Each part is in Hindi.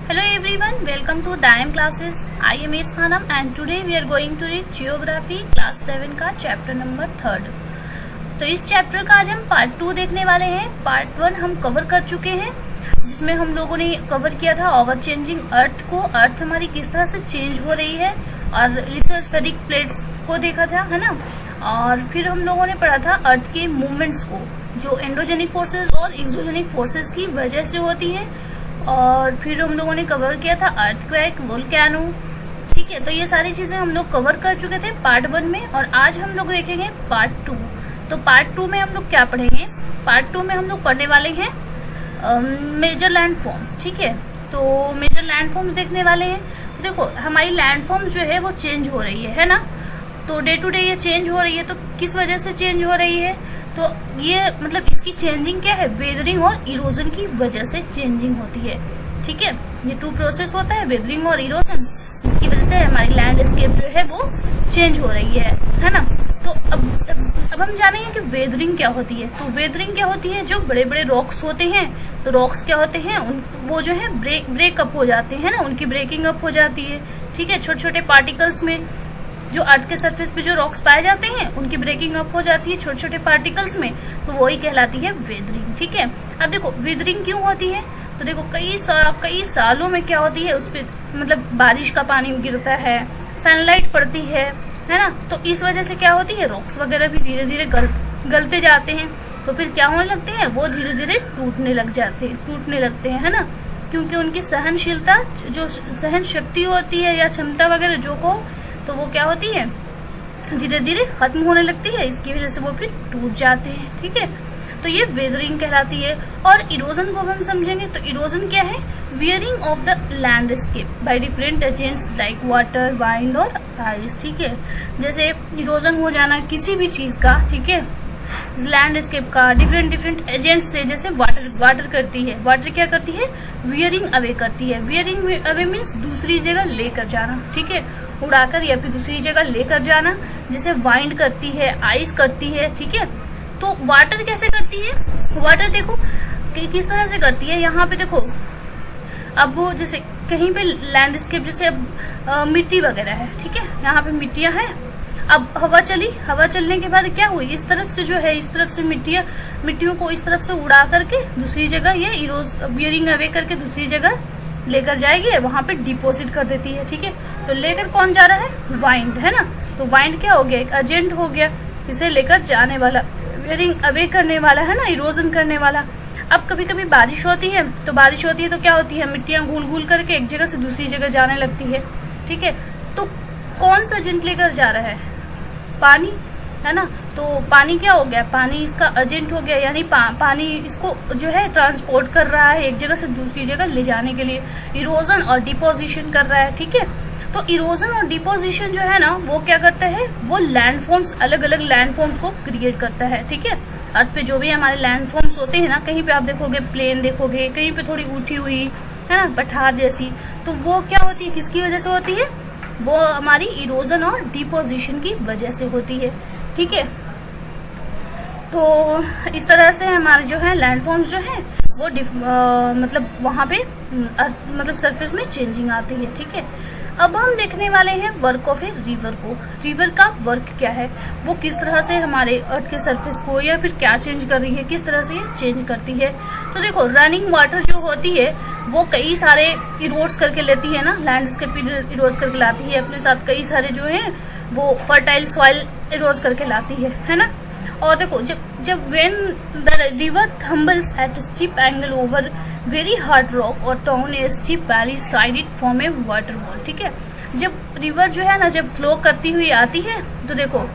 Hello everyone, welcome to Dayam classes. I am Ace Khanam and today we are going to read Geography class 7 का चैप्टर नंबर 3। तो इस चैप्टर का आज हम पार्ट 2 देखने वाले हैं। पार्ट 1 हम कवर कर चुके हैं, जिसमें हम लोगों ने कवर किया था ओवर चेंजिंग अर्थ को, अर्थ हमारी किस तरह से चेंज हो रही है, और लिथोस्फेरिक प्लेट्स को देखा था, है ना। और फिर हम लोगों ने पढ़ा था अर्थ के मूवमेंट्स को, जो एंडोजेनिक फोर्सेस और एक्सोजेनिक फोर्सेस की वजह से होती है। और फिर हम लोगों ने कवर किया था अर्थक्वेक, वोल्केनो, ठीक है। तो ये सारी चीजें हम लोग कवर कर चुके थे पार्ट 1 में, और आज हम लोग देखेंगे पार्ट 2। तो पार्ट 2 में हम लोग क्या पढ़ेंगे? पार्ट 2 में हम लोग पढ़ने वाले हैं मेजर लैंड फॉर्म्स, ठीक है। तो मेजर लैंड फॉर्म्स देखने वाले हैं। तो देखो हमारी लैंड फॉर्म्स जो है वो चेंज हो रही है ना। तो डे टू डे ये चेंज हो रही है। तो किस वजह से चेंज हो रही है? तो ये मतलब इसकी चेंजिंग क्या है? वेदरिंग और इरोजन की वजह से चेंजिंग होती है, ठीक है। ये टू प्रोसेस होता है, वेदरिंग और इरोजन, इसकी वजह से हमारी लैंडस्केप जो है वो चेंज हो रही है ना। तो अब हम जानेंगे कि वेदरिंग क्या होती है। तो वेदरिंग क्या होती है? जो बड़े बड़े रॉक्स होते हैं, तो रॉक्स क्या होते हैं, वो जो है ब्रेकअप हो जाते हैं ना, उनकी ब्रेकिंग अप हो जाती है, ठीक है। छोटे छोटे पार्टिकल्स में जो अर्थ के सरफेस पे जो रॉक्स पाए जाते हैं, उनकी ब्रेकिंग अप हो जाती है छोटे छोटे पार्टिकल्स में, तो वही कहलाती है वेदरिंग, ठीक है। अब देखो वेदरिंग क्यों होती है? तो देखो कई सालों में क्या होती है, उस पे मतलब बारिश का पानी गिरता है, सनलाइट पड़ती है ना। तो इस वजह से क्या होती है, रॉक्स वगैरह भी धीरे धीरे गलते जाते हैं। तो फिर क्या होने लगते हैं, वो धीरे धीरे टूटने लगते हैं, है ना। क्योंकि उनकी सहनशीलता, जो सहन शक्ति होती है या क्षमता वगैरह जो को, तो वो क्या होती है, धीरे धीरे खत्म होने लगती है। इसकी वजह से वो फिर टूट जाते हैं, ठीक है। तो ये वेदरिंग कहलाती है। और इरोजन को हम समझेंगे तो इरोजन क्या है? Wearing of the landscape by different agents like water, wind और आइस, ठीक है। जैसे इरोजन हो जाना किसी भी चीज का, ठीक है, लैंडस्केप का डिफरेंट एजेंट्स से। जैसे वाटर करती है, वाटर क्या करती है? वियरिंग अवे करती है। वियरिंग अवे मीन्स दूसरी जगह लेकर जाना, ठीक है, उड़ाकर या फिर दूसरी जगह लेकर जाना। जैसे वाइंड करती है, आइस करती है, ठीक है। तो वाटर कैसे करती है? वाटर देखो किस तरह से करती है। यहाँ पे देखो, अब वो जैसे कहीं पे लैंडस्केप, जैसे अब मिट्टी वगैरह है, ठीक है, यहाँ पे मिट्टियां हैं। अब हवा चलने के बाद क्या हुई, इस तरफ से जो है, इस तरफ से मिट्टियों को इस तरफ से उड़ा करके दूसरी जगह ये वियरिंग अवे करके दूसरी जगह लेकर जाएगी और वहां पे डिपोजिट कर देती है, ठीक है। तो लेकर कौन जा रहा है? वाइंड, है ना। तो वाइंड क्या हो गया? एक एजेंट हो गया, इसे लेकर जाने वाला, वियरिंग अवे करने वाला, है ना, इरोजन करने वाला। अब कभी कभी बारिश होती है तो क्या होती है, मिट्टियां घूल करके एक जगह से दूसरी जगह जाने लगती है, ठीक है। तो कौन सा एजेंट लेकर जा रहा है? पानी, है ना। तो पानी क्या हो गया? पानी इसका एजेंट हो गया, यानी पानी इसको जो है ट्रांसपोर्ट कर रहा है एक जगह से दूसरी जगह ले जाने के लिए, इरोजन और डिपोजिशन कर रहा है, ठीक है। तो इरोजन और डिपोजिशन जो है ना, वो क्या करता है, वो लैंडफॉर्म्स, अलग अलग लैंडफॉर्म्स को क्रिएट करता है, ठीक है। अर्थ पे जो भी हमारे लैंडफॉर्म्स होते हैं ना, कहीं पे आप देखोगे प्लेन देखोगे, कहीं पे थोड़ी उठी हुई, है ना, पठार जैसी, तो वो क्या होती है, किसकी वजह से होती है? वो हमारी इरोजन और डिपोजिशन की वजह से होती है, ठीक है। तो इस तरह से हमारे जो है लैंडफॉर्म्स जो है वो मतलब वहां पे मतलब सरफेस में चेंजिंग आती है, ठीक है। अब हम देखने वाले हैं वर्क ऑफ ए रिवर को। रिवर का वर्क क्या है, वो किस तरह से हमारे अर्थ के सरफेस को या फिर क्या चेंज कर रही है, किस तरह से ये चेंज करती है। तो देखो रनिंग वाटर जो होती है वो कई सारे इरोड्स करके लेती है ना, लैंडस्केप इरोड्स करके लाती है अपने साथ, कई सारे जो है वो फर्टाइल सॉइल इरोड्स करके लाती है ना। और देखो जब when the river tumbles at steep angle over very hard rock और down a steep valley side it form a waterfall, ठीक है। जब रिवर जो है ना, जब फ्लो करती हुई आती है, तो देखो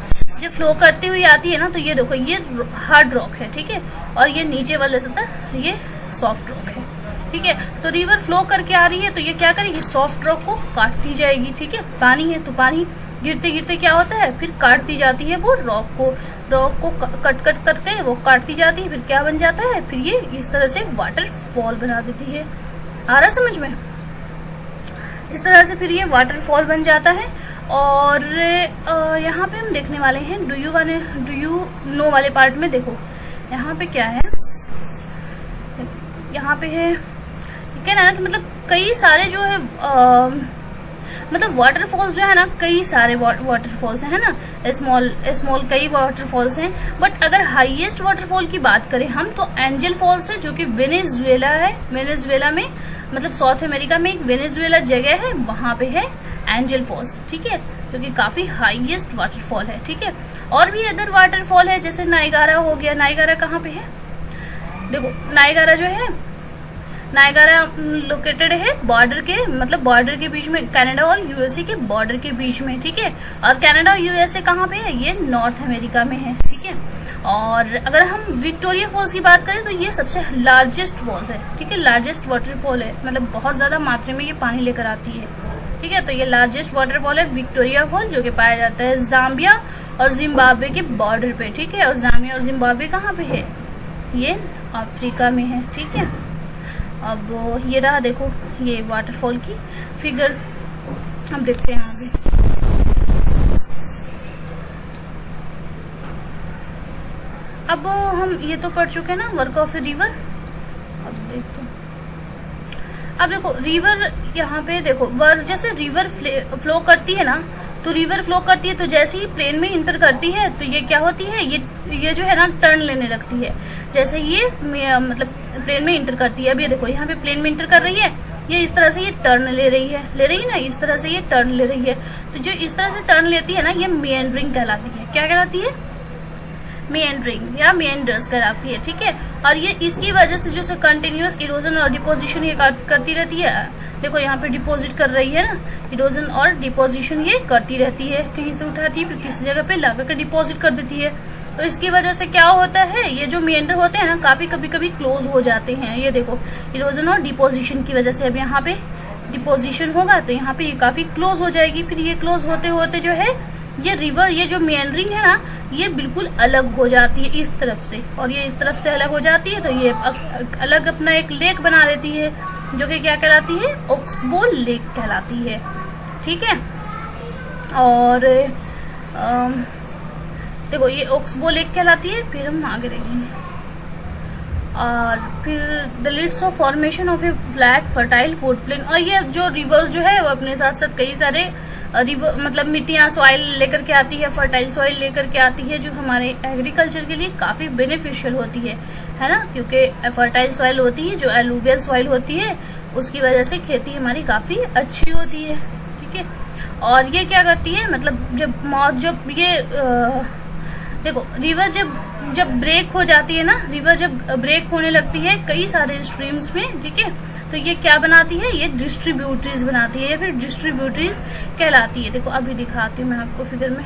जब फ्लो करती हुई आती है ना, तो ये देखो ये हार्ड रॉक है, ठीक है, और ये नीचे वाले सतह ये सॉफ्ट रॉक है, ठीक है। तो रिवर फ्लो करके आ रही है, तो ये क्या करेगी, सॉफ्ट रॉक को काटती जाएगी, ठीक है। पानी है तो पानी गिरते गिरते क्या होता है, फिर काटती जाती है वो रॉक को कट करके वो काटती जाती है, फिर क्या बन जाता है, फिर ये इस तरह से वाटरफॉल बना देती है। आ रहा समझ में? इस तरह से फिर ये वाटरफॉल बन जाता है। और यहाँ पे हम देखने वाले हैं डू यू नो वाले पार्ट में। देखो यहाँ पे क्या है, यहाँ पे है कहना है मतलब कई सारे जो है मतलब वाटरफॉल्स जो है ना, कई सारे वाटरफॉल्स है ना, स्मॉल कई वाटरफॉल्स हैं। बट अगर हाईएस्ट वाटरफॉल की बात करें हम तो एंजल फॉल्स है, जो कि वेनेजुएला है। वेनेजुएला में मतलब साउथ अमेरिका में एक वेनेजुएला जगह है, वहां पे है एंजल फॉल्स, ठीक है, जो कि काफी हाईएस्ट वाटरफॉल है, ठीक है। और भी अदर वाटरफॉल है, जैसे नायगारा हो गया। नायगारा कहाँ पे है, देखो नायगारा जो है, नायगारा लोकेटेड है बॉर्डर के, मतलब बॉर्डर के बीच में, कनाडा और यूएसए के बॉर्डर के बीच में, ठीक है। और कनाडा और यूएसए कहाँ पे है, ये नॉर्थ अमेरिका में है, ठीक है। और अगर हम विक्टोरिया फॉल्स की बात करें तो ये सबसे लार्जेस्ट फॉल्स है, ठीक है, लार्जेस्ट वाटरफॉल है, मतलब बहुत ज्यादा मात्रा में ये पानी लेकर आती है, ठीक है। तो ये लार्जेस्ट वाटरफॉल है विक्टोरिया फॉल, जो कि पाया जाता है जाम्बिया और जिम्बाब्वे के बॉर्डर पे, ठीक है। और जाम्बिया और जिम्बाब्वे कहाँ पे है, ये अफ्रीका में है, ठीक है। अब ये रहा देखो ये वाटरफॉल की फिगर, हम देखते हैं यहाँ पे। अब हम ये तो पढ़ चुके हैं ना वर्क ऑफ ए रिवर। अब देखते हैं, अब देखो रिवर यहाँ पे देखो जैसे रिवर फ्लो करती है ना, तो रिवर फ्लो करती है तो जैसे ही प्लेन में इंटर करती है तो ये क्या होती है, ये जो है ना टर्न लेने लगती है। जैसे ये मतलब प्लेन में इंटर करती है, अब ये देखो यहाँ पे प्लेन में इंटर कर रही है, ये इस तरह से ये टर्न ले रही है ना, इस तरह से ये टर्न ले रही है। तो जो इस तरह से टर्न लेती है ना, ये मेएंडरिंग कहलाती है। क्या कहलाती है, मेएंडरिंग या मेएंडर्स कहलाती है, ठीक है। और ये इसकी वजह से जो कंटिन्यूअस इरोजन और डिपोजिशन ये करती रहती है। देखो यहाँ पे डिपॉजिट कर रही है ना, इरोजन और डिपोजिशन ये करती रहती है, कहीं से उठाती है फिर किसी जगह पे ला करके डिपॉजिट कर देती है। तो इसकी वजह से क्या होता है, ये जो मेएंडर होते हैं ना काफी कभी कभी क्लोज हो जाते हैं। ये देखो इरोजन और डिपोजिशन की वजह से अब यहाँ पे डिपोजिशन होगा तो यहाँ पे ये काफी क्लोज हो जाएगी। फिर ये क्लोज होते होते जो है ये रिवर, ये जो मेएंडरिंग है ना, ये बिल्कुल अलग हो जाती है इस तरफ से, और ये इस तरफ से अलग हो जाती है तो ये अलग अपना एक लेक बना लेती है, जो कि क्या कहलाती है, ओक्सबो लेक कहलाती है, ठीक है। और देखो ये ओक्सबो लेक कहलाती है। फिर हम आगे देखेंगे, और फिर the leads of formation of a flat fertile flood plain. और ये जो रिवर्स जो है वो अपने साथ साथ कई सारे रिवर मतलब मिट्टियां, सॉइल लेकर के आती है, फर्टाइल सॉइल लेकर के आती है, जो हमारे एग्रीकल्चर के लिए काफी बेनिफिशियल होती है ना, क्योंकि फर्टाइल सॉइल होती है, जो एलुवियल सॉइल होती है, उसकी वजह से खेती हमारी काफी अच्छी होती है, ठीक है। और ये क्या करती है, मतलब जब ये देखो रिवर जब ब्रेक हो जाती है ना, रिवर जब ब्रेक होने लगती है कई सारे स्ट्रीम्स में, ठीक है, तो ये क्या बनाती है, ये डिस्ट्रीब्यूटरीज बनाती है, या फिर डिस्ट्रीब्यूटरीज कहलाती है। देखो अभी दिखाती हूँ मैं आपको फिगर में,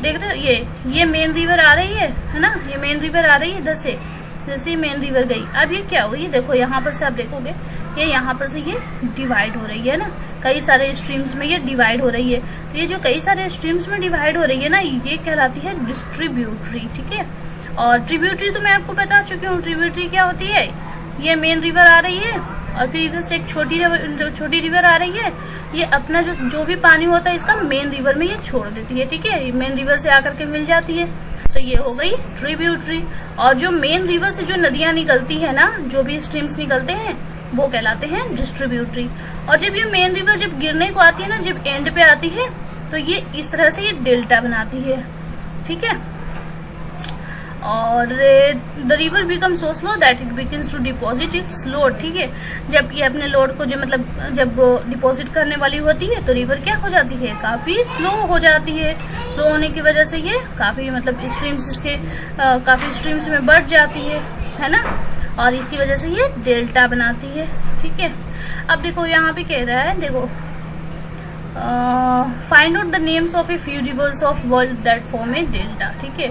देख रहे हो ये मेन रिवर आ रही है ना, ये मेन रिवर आ रही है इधर से, जैसे मेन रिवर गई। अब ये क्या हुई, देखो यहाँ पर से आप देखोगे ये यहाँ पर से ये डिवाइड हो रही है ना, कई सारे स्ट्रीम्स में ये डिवाइड हो रही है। तो ये जो कई सारे स्ट्रीम्स में डिवाइड हो रही है ना, ये कहलाती है डिस्ट्रीब्यूटरी, ठीक है। और ट्रिब्यूटरी तो मैं आपको बता चुकी हूँ, ट्रिब्यूटरी क्या होती है, ये मेन रिवर आ रही है और फिर इधर से एक छोटी रिवर आ रही है, ये अपना जो भी पानी होता है इसका मेन रिवर में ये छोड़ देती है, ठीक है, मेन रिवर से आकर के मिल जाती है, तो ये हो गई ट्रिब्यूटरी। और जो मेन रिवर से जो नदियां निकलती है ना, जो भी स्ट्रीम्स निकलते हैं वो कहलाते हैं डिस्ट्रीब्यूटरी। और जब ये मेन रिवर जब गिरने को आती है ना, जब एंड पे आती है तो ये इस तरह से ये डेल्टा बनाती है, ठीक है। और the river become so slow that it begins to deposit its load, ठीक है। जब ये अपने लोड को जब डिपॉजिट करने वाली होती है तो रिवर क्या हो जाती है, काफी स्लो हो जाती है। स्लो होने की वजह से ये काफी स्ट्रीम्स इसके काफी स्ट्रीम्स में बढ़ जाती है ना, और इसकी वजह से ये डेल्टा बनाती है, ठीक है। अब देखो यहाँ पे कह रहा है, देखो find out the names of a few reverse of world that form A delta, ठीक है।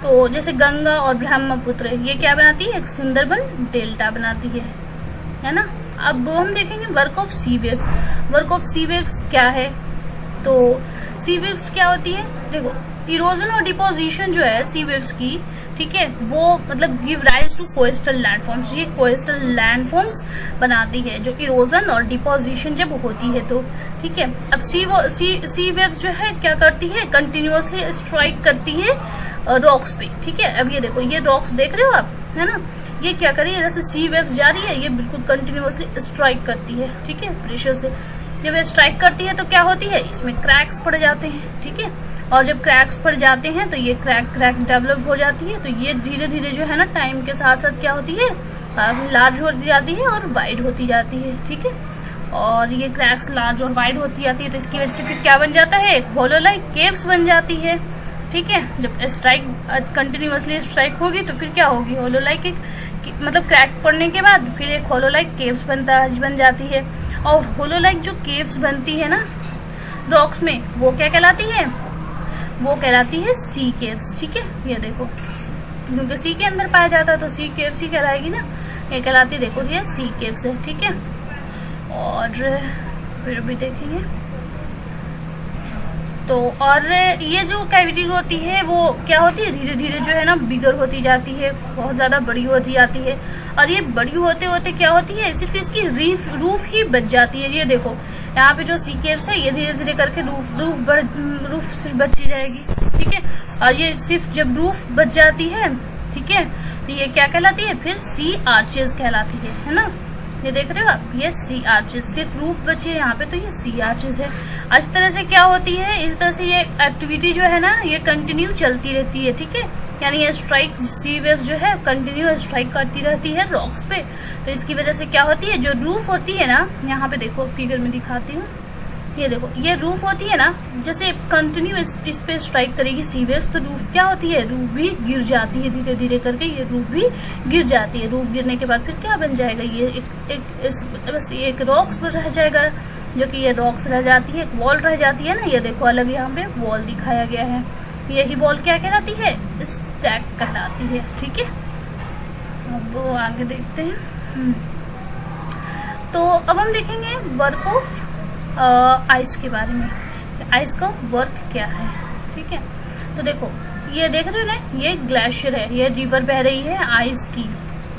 तो जैसे गंगा और ब्रह्मपुत्र ये क्या बनाती है, एक सुंदरबन डेल्टा बनाती है ना। अब हम देखेंगे work of sea waves. Work of sea waves क्या है, तो सी वेव्स क्या होती है, देखो इरोजन और डिपोजिशन जो है सी वेव्स की, ठीक है, वो give rise to coastal landforms. ये कोस्टल लैंडफॉर्म्स बनाती है जो इरोजन और डिपोजिशन जब होती है तो, ठीक है। अब सी वेव्स जो है क्या करती है, कंटिन्यूअसली स्ट्राइक करती है रॉक्स पे, ठीक है। अब ये देखो ये रॉक्स देख रहे हो आप, है ना, ये क्या करेगी, जैसे सी वेव्स जा रही है, ये बिल्कुल कंटिन्यूअसली स्ट्राइक करती है, ठीक है, प्रेशर से। जब ये स्ट्राइक करती है तो क्या होती है, इसमें क्रैक्स पड़ जाते हैं, ठीक है। और जब क्रैक्स पड़ जाते हैं तो ये क्रैक डेवलप हो जाती है। तो ये धीरे धीरे जो है ना टाइम के साथ साथ क्या होती है, लार्ज होती जाती है और वाइड होती जाती है, ठीक है। और ये क्रैक्स लार्ज और वाइड होती जाती है तो इसकी वजह से फिर क्या बन जाता है, होलो लाइक केव्स बन जाती है, ठीक है। जब स्ट्राइक कंटिन्यूअसली स्ट्राइक होगी तो फिर क्या होगी, होलो लाइक मतलब क्रैक पड़ने के बाद फिर एक होलो लाइक केव्स बन जाती है। और होलो लाइक जो केव्स बनती है ना रॉक्स में, वो क्या कहलाती है, वो कहलाती है सी केव्स, ठीक है। ये देखो क्योंकि सी के अंदर पाया जाता है तो सी केव्स ही कहलाएगी ना, ये कहलाती, देखो ये सी केव्स है, ठीक है। और फिर भी देखेंगे तो, और ये जो कैविटीज होती है वो क्या होती है, धीरे धीरे जो है ना बिगर होती जाती है, बहुत ज्यादा बड़ी होती जाती है। और ये बड़ी होते होते क्या होती है, सिर्फ इसकी रूफ ही बच जाती है। ये देखो यहाँ पे जो सी केव्स है ये धीरे धीरे करके रूफ सिर्फ बची जाएगी, ठीक है। और ये सिर्फ जब रूफ बच जाती है, ठीक है, तो ये क्या कहलाती है, फिर सी आर्चेस कहलाती है ना। ये देख रहे हो आप, ये सी आर्चेस, सिर्फ रूफ बची है यहाँ पे तो ये सी आर्चेस है। इस तरह से क्या होती है, इस तरह से ये एक्टिविटी जो है ना ये कंटिन्यू चलती रहती है, ठीक है। यानी ये स्ट्राइक सी वेव जो है कंटिन्यू स्ट्राइक करती रहती है रॉक्स पे। तो इसकी वजह से क्या होती है, जो रूफ होती है ना, यहाँ पे देखो फिगर में दिखाती हूँ, ये देखो ये रूफ होती है ना, जैसे कंटिन्यू इस पे स्ट्राइक करेगी सी वेव्स तो रूफ क्या होती है, रूफ भी गिर जाती है, धीरे धीरे करके ये रूफ भी गिर जाती है। रूफ गिरने के बाद फिर क्या बन जाएगा, ये बस एक रॉक्स पर रह जाएगा, जो कि ये रॉक्स रह जाती है, एक वॉल रह जाती है ना। ये देखो अलग यहाँ पे वॉल दिखाया गया है, यही वॉल क्या कहलाती है, स्टैक कहलाती है, ठीक है। अब आगे देखते हैं। तो अब हम देखेंगे वर्क ऑफ आइस के बारे में, आइस का वर्क क्या है, ठीक है। तो देखो ये देख रहे हो ना, ये ग्लेशियर है, ये रिवर बह रही है आइस की,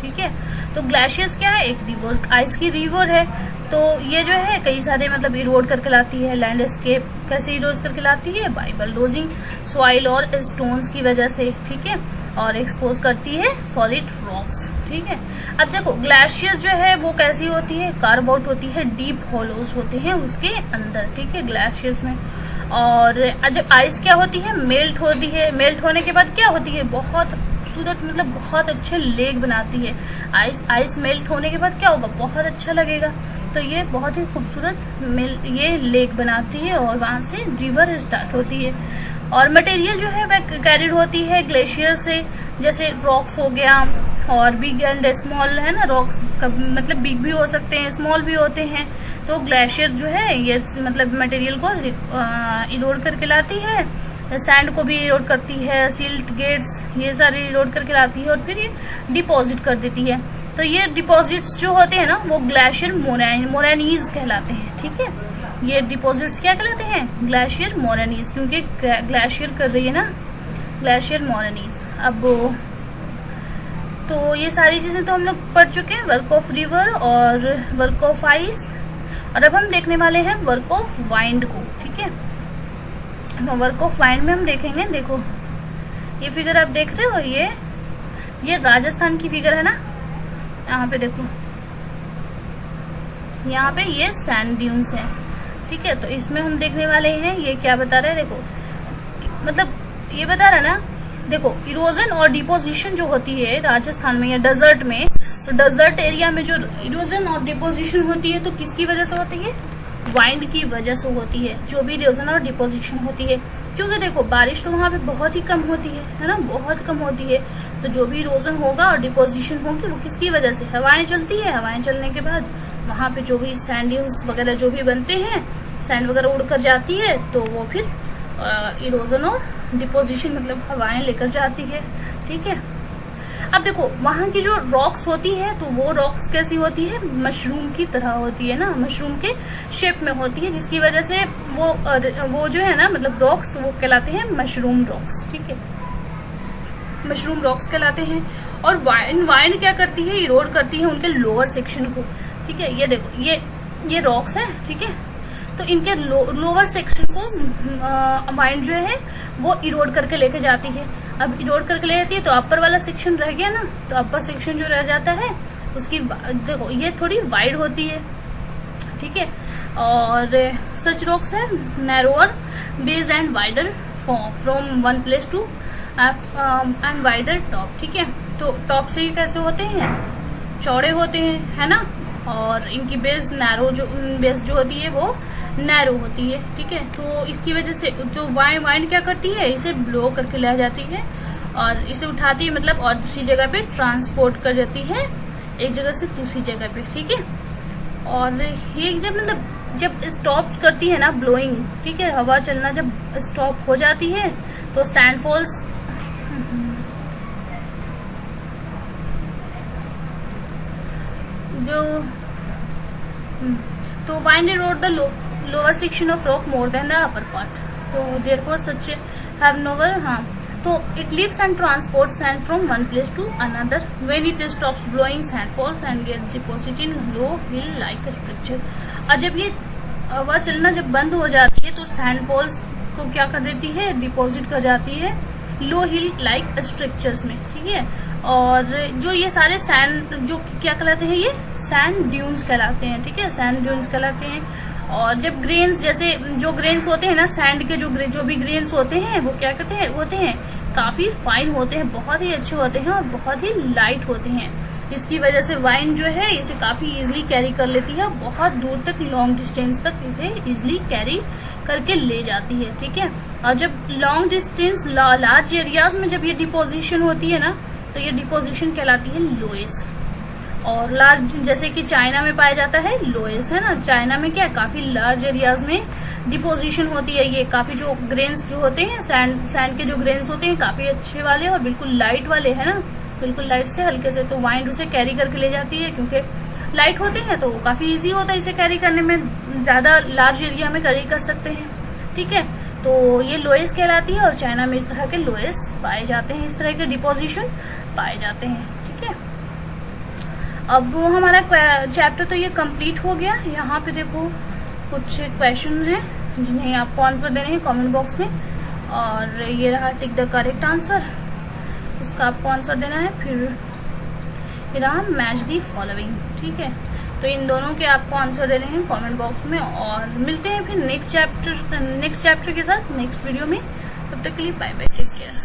ठीक है। तो ग्लेशियर्स क्या है, एक रिवर, आइस की रिवर है। तो ये जो है कई सारे मतलब इरोड करके लाती है, लैंडस्केप कैसे इरोड करके लाती है, बाय बुलडोजिंग सॉइल और स्टोन्स की वजह से, ठीक है। और एक्सपोज करती है सॉलिड रॉक्स, ठीक है। अब देखो ग्लेशियर्स जो है वो कैसी होती है, कार्व आउट होती है, डीप होलोज होते हैं उसके अंदर, ठीक है, ग्लेशियर्स में। और जब आइस क्या होती है, मेल्ट होती है, मेल्ट होने के बाद क्या होती है, बहुत खूबसूरत मतलब बहुत अच्छे लेक बनाती है। आइस मेल्ट होने के बाद क्या होगा, बहुत अच्छा लगेगा। तो ये बहुत ही खूबसूरत ये लेक बनाती है और वहां से रिवर स्टार्ट होती है। और मटेरियल जो है वह कैरिड होती है ग्लेशियर से, जैसे रॉक्स हो गया, और बिग एंड स्मॉल है ना, रॉक्स मतलब बिग भी हो सकते हैं, स्मॉल भी होते हैं। तो ग्लेशियर जो है ये मतलब मटेरियल को इरोड करके लाती है, सैंड को भी इरोड करती है, सिल्ट गेट्स ये सारे इरोड करके लाती है और फिर ये डिपॉजिट कर देती है। तो ये डिपॉजिट्स जो होते हैं ना वो ग्लेशियर मोरैनीज कहलाते हैं, ठीक है। ये डिपॉजिट्स क्या कहलाते हैं, ग्लेशियर मोरैनीज, क्योंकि ग्लेशियर कर रही है ना, ग्लेशियर मोरैनीज। अब तो ये सारी चीजें तो हम लोग पढ़ चुके हैं, वर्क ऑफ रिवर और वर्क ऑफ आइस। और अब हम देखने वाले हैं वर्क ऑफ वाइंड को, ठीक है। तो वर्क ऑफ वाइंड में हम देखेंगे, देखो ये फिगर आप देख रहे हो, ये राजस्थान की फिगर है ना, यहाँ पे देखो, यहाँ पे ये सैंड ड्यून्स है, ठीक है। तो इसमें हम देखने वाले हैं ये क्या बता रहा है, देखो मतलब ये बता रहा है ना, देखो इरोजन और डिपोजिशन जो होती है राजस्थान में या डेजर्ट में, तो डेजर्ट एरिया में जो इरोजन और डिपोजिशन होती है तो किसकी वजह से होती है, वाइंड की वजह से होती है, जो भी इरोजन और डिपोजिशन होती है। क्योंकि देखो बारिश तो वहां पे बहुत ही कम होती है ना, बहुत कम होती है। तो जो भी इरोजन होगा और डिपोजिशन होगी वो किसकी वजह से, हवाएं चलती है, हवाएं चलने के बाद वहां पे जो भी सैंड ड्यून्स वगैरह जो भी बनते हैं, सैंड वगैरह उड़कर जाती है, तो वो फिर इरोजन और डिपोजिशन मतलब हवाएं लेकर जाती है, ठीक है। अब देखो वहां की जो रॉक्स होती है तो वो रॉक्स कैसी होती है, मशरूम की तरह होती है ना, मशरूम के शेप में होती है, जिसकी वजह से वो जो है ना मतलब रॉक्स वो कहलाते हैं मशरूम रॉक्स, ठीक है, मशरूम रॉक्स कहलाते हैं। और वाइंड क्या करती है, इरोड करती है उनके लोअर सेक्शन को, ठीक है। ये देखो ये रॉक्स है, ठीक है। तो इनके लोअर सेक्शन को वाइंड जो है वो इरोड करके लेके जाती है। अब इरोड करके ले जाती है तो अपर वाला सेक्शन रह गया ना, तो अपर सेक्शन जो रह जाता है उसकी देखो ये थोड़ी वाइड होती है, ठीक है। और सच रॉक्स है narrower base and wider from one place to and wider top, ठीक है। तो टॉप से कैसे होते हैं, चौड़े होते हैं, है ना, और इनकी बेस जो होती है वो नैरो होती है, ठीक है। तो इसकी वजह से जो वाइंड क्या करती है, इसे ब्लो करके ले जाती है और इसे उठाती है, मतलब और दूसरी जगह पे ट्रांसपोर्ट कर जाती है, एक जगह से दूसरी जगह पे, ठीक है। और ये जब स्टॉप करती है ना ब्लोइंग, ठीक है, हवा चलना जब स्टॉप हो जाती है तो सैंडफॉल्स तो wind erode the lower section of rock more than the upper part. So therefore such have never so it lifts and transports sand from one place to another. When it stops blowing, sand falls and gets deposited in low hill like structure. और जब ये हवा चलना जब बंद हो जाती है तो सैंड फॉल्स को क्या कर देती है, डिपॉजिट कर जाती है लो हिल लाइक स्ट्रक्चर्स में, ठीक है। और जो ये सारे सैंड जो क्या कहलाते हैं, ये सैंड ड्यून्स कहलाते हैं, ठीक है, सैंड ड्यून्स कहलाते हैं। और जब ग्रेन्स जैसे जो ग्रेन्स होते हैं ना सैंड के, जो भी ग्रेन्स होते हैं वो क्या कहते हैं, होते हैं काफी फाइन होते हैं, बहुत ही अच्छे होते हैं और बहुत ही लाइट होते हैं। इसकी वजह से वाइन जो है इसे काफी इजिली कैरी कर लेती है, बहुत दूर तक लॉन्ग डिस्टेंस तक इसे इजिली कैरी करके ले जाती है, ठीक है। और जब लॉन्ग डिस्टेंस लार्ज एरियाज में जब ये डिपोजिशन होती है ना तो ये डिपोजिशन कहलाती है लोएस। और लार्ज जैसे कि चाइना में पाया जाता है लोएस, है ना, चाइना में क्या काफी लार्ज एरियाज में डिपोजिशन होती है। ये काफी जो ग्रेन्स जो होते हैं सैंड के जो ग्रेन्स होते हैं काफी अच्छे वाले और बिल्कुल लाइट वाले, है ना, बिल्कुल लाइट से हल्के से, तो वाइंड उसे कैरी करके ले जाती है क्योंकि लाइट होते हैं तो काफी इजी होता है इसे कैरी करने में, ज्यादा लार्ज एरिया में कैरी कर सकते हैं, ठीक है। तो ये लोएस कहलाती है और चाइना में इस तरह के लोएस पाए जाते हैं, इस तरह के डिपोजिशन पाए जाते हैं, ठीक है। अब हमारा चैप्टर तो ये कंप्लीट हो गया। यहाँ पे देखो कुछ क्वेश्चन है जिन्हें आपको आंसर देने हैं कमेंट बॉक्स में, और ये रहा टिक द करेक्ट आंसर, इसका आपको आंसर देना है। फिर रहा मैच दी फॉलोइंग, ठीक है। तो इन दोनों के आपको आंसर देने हैं कमेंट बॉक्स में, और मिलते हैं फिर नेक्स्ट चैप्टर के साथ नेक्स्ट वीडियो में। तब तक के लिए बाय बाय, टेक केयर।